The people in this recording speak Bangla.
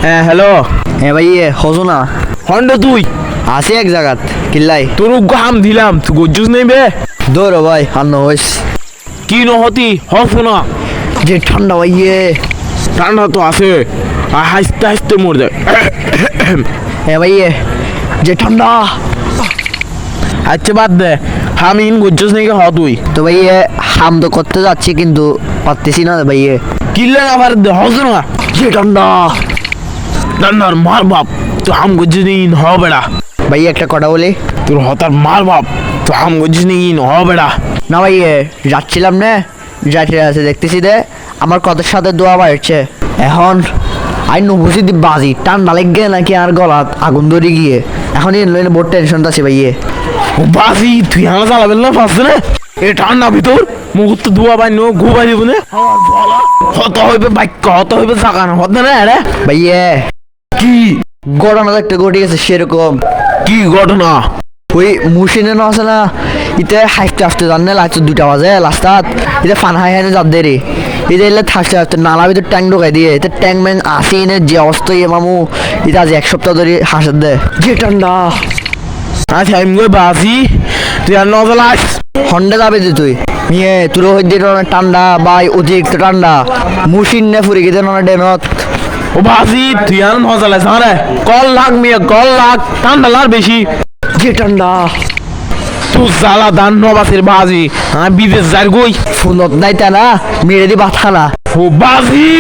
হ্যাঁ হ্যালো। হ্যাঁ ভাই হজো না হন্ড তুই আছে এক জায়গাত কিল্লাই তোর হাম দিলাম তুই গজ্জুস নেই বে। দৌড়ো ভাই আর নহইস কি নহতি হস না যে ঠান্ডা ভাই ঠান্ডা তো আছে আর হাসতে হাসতে মর যায়। হ্যাঁ ভাই যে ঠান্ডা আচ্ছা বাদ দে আমি ইন গজ্জুস নেই হ তুই তো ভাই হাম তো করতে যাচ্ছি কিন্তু পারতেছি না ভাই কিল্লে না পার দে হস না যে ঠান্ডা ঠান্ডার মার বাপ তো হাম গজ্জুস নেই হ বেড়া। ভাই একটা কথা বলি তোর হতার মার বাপ তো হাম গজ্জুস নেই হ বেড়া। না ভাই যাচ্ছিলাম না যাইতে আছে দেখতেছি দে আমার কথার সাথে দোয়া বাড়ছে এখন আই বুঝি দি বাজি ঠান্ডা লেগে নাকি আর গলাত আগুন ধরে গিয়ে এখন বহুত টেনশন আছে ভাই ও বাসি তুই হানা চালাবেন না ফাঁসছে না এ ঠান্ডা ভিতর মুহূর্তে ধোয়া বাই নো ঘু বাই দিব না হত হইবে বাক্য হত হইবে জাগানো হত না রে ভাই কি ঘটনা একটা ঘটে গেছে সেরকম কি ঘটনা? ওই মুসিনে না আছে না ইতে হাইতে আসতে জান না লাস্ট 2টা বাজে লাস্টাত ইতে ফান হাই হাইনে যাদ দে রে ইতে এলে থাকতে আসতে নালা ভিতর ট্যাঙ্ক ঢোকাই দিয়ে ইতে ট্যাঙ্ক ম্যাং আসি নে যে অবস্থা মামু ইতে আজ 1 সপ্তাহ ধরে হাসার দে যে ঠান্ডা আচ্ছা আমি গই বাসি তুই আর নজলাস হন্ডা যাবে যে তুই মিয়ে তোর হই দিয়ে ঠান্ডা বা অতিরিক্ত ঠান্ডা মুসিন নে ফুরি গেছে না ডেনত ও বাসি তুই আর নজলাস আরে কল লাগ মিয়া কল লাগ ঠান্ডা লার বেশি যে ঠান্ডা তুই জ্বালা দান নবাসের বাজি হ্যাঁ বিদেশ যার গই ফুলত নাই তা না মেরে দি বাথা না ও বাসি